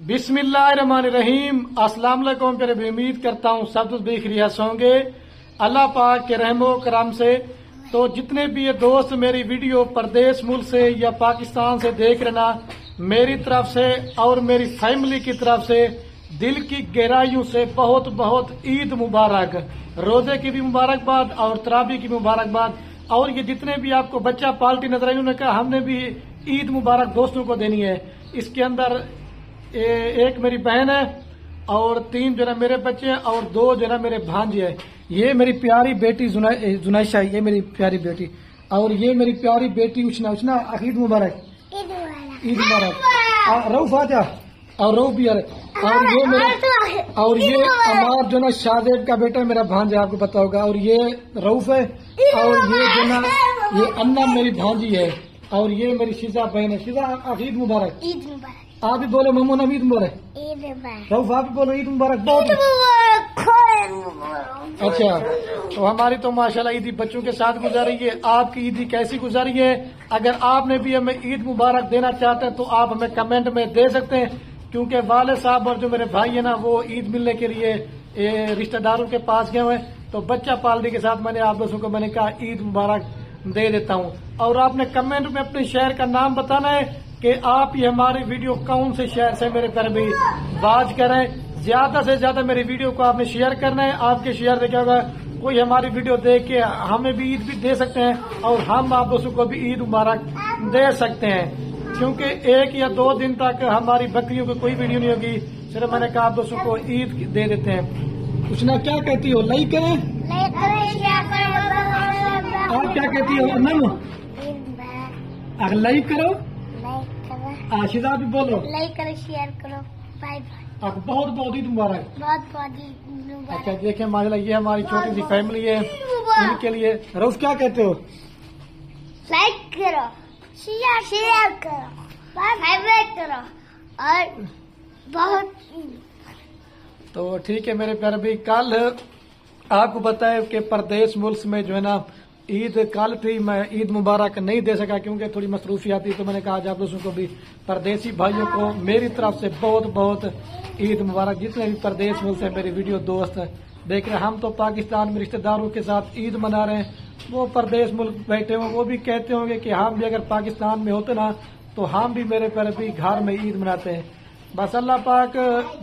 बिस्मिल्लाहिर्रहमानिर्रहीम। अस्सलाम वालेकुम। फिर उम्मीद करता हूँ सब कुछ बेखैरियत होंगे अल्लाह पाक के रहमो करम से। तो जितने भी ये दोस्त मेरी वीडियो प्रदेश मुल्क से या पाकिस्तान से देख रहे ना, मेरी तरफ से और मेरी फैमिली की तरफ से दिल की गहराइयों से बहुत बहुत ईद मुबारक। रोजे की भी मुबारकबाद और तरावी की मुबारकबाद। और ये जितने भी आपको बच्चा पार्टी नजर आई, उन्होंने कहा हमने भी ईद मुबारक दोस्तों को देनी है। इसके अंदर एक मेरी बहन है और 3 जो है मेरे बच्चे हैं और 2 जो है मेरे भांजे हैं। ये मेरी प्यारी बेटी जुनैशा, ये मेरी प्यारी बेटी, और ये मेरी प्यारी बेटी उछना। ईद मुबारक, ईद मुबारक। रऊफ आजा और रऊफ भी और ये अमार जो ना शाहजेब का बेटा मेरा भांजा, आपको पता होगा। और ये रऊफ है और ये जो ना ये अन्ना मेरी भांजी है और ये मेरी शीजा बहन है। शीजा ईद मुबारक। ईद मुबारक। आप भी बोलो मम्मू नबी ईद मुबारक। ईद मुबारक। रऊफ आप भी बोलो ईद मुबारक। बहुत अच्छा। तो हमारी तो माशाल्लाह ईदी बच्चों के साथ गुजारी है। आपकी ईदी कैसी गुजारी है? अगर आपने भी हमें ईद मुबारक देना चाहते हैं तो आप हमें कमेंट में दे सकते हैं, क्योंकि वाले साहब और जो मेरे भाई है ना वो ईद मिलने के लिए रिश्तेदारों के पास गए हुए हैं। तो बच्चा पालने के साथ मैंने आप दोस्तों को मैंने कहा ईद मुबारक दे देता हूँ। और आपने कमेंट में अपने शहर का नाम बताना है कि आप ये हमारी वीडियो कौन से शहर से मेरे प्यारे भाई वाच करें। ज्यादा से ज्यादा मेरी वीडियो को आपने शेयर करना है। आपके शेयर से क्या होगा, कोई हमारी वीडियो देख के हमें भी ईद भी दे सकते हैं और हम आप दोस्तों को भी ईद मुबारक दे सकते हैं। क्योंकि 1 या 2 दिन तक हमारी बकरियों की कोई वीडियो नहीं होगी। सिर्फ मैंने कहा आप दोस्तों को ईद दे देते हैं। कुछ ना क्या कहती हो? लाइक करें, आप क्या कहती हो? नम अगर लाइक करो, आशिदा भी बोलो लाइक करो, शेयर करो। Bye bye. आपको बहुत बहुत ईद मुबारक। बहुत बहुत ईद मुबारक। अच्छा देखें माशाल्लाह ये हमारी छोटी सी फैमिली है, इनके लिए रोज क्या कहते हो? लाइक करो, शेयर करो, बाय करो और बहुत। तो ठीक है मेरे प्यारे भाई, कल आपको पता है कि प्रदेश मुल्क में जो है ना ईद कल थी। मैं ईद मुबारक नहीं दे सका क्योंकि थोड़ी मसरूफियात थी। तो मैंने कहा आज आप दोस्तों को भी परदेसी भाइयों को मेरी तरफ से बहुत बहुत ईद मुबारक। जितने भी प्रदेश मुल्क से मेरी वीडियो दोस्त देख रहे हैं, हम तो पाकिस्तान में रिश्तेदारों के साथ ईद मना रहे हैं, वो प्रदेश मुल्क बैठे हुए वो भी कहते होंगे कि हम भी अगर पाकिस्तान में होते ना तो हम भी मेरे प्यारे भी घर में ईद मनाते हैं। बस अल्लाह पाक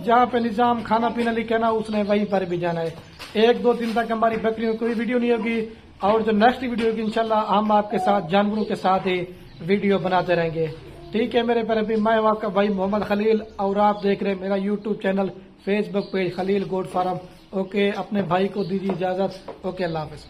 जहाँ पे निजाम खाना पीना लिखे ना उसने वहीं पर भी जाना है। 1-2 दिन तक हमारी बकरियों की कोई वीडियो नहीं होगी और जो नेक्स्ट वीडियो होगी इंशाल्लाह हम आपके साथ जानवरों के साथ ही वीडियो बनाते रहेंगे। ठीक है मेरे प्यारे भी, मैं आपका भाई मोहम्मद खलील और आप देख रहे हैं मेरा YouTube channel, Facebook page Khalil goat farm. Okay, अपने भाई को दीजिए इजाजत। ओके, अल्लाह हाफिज।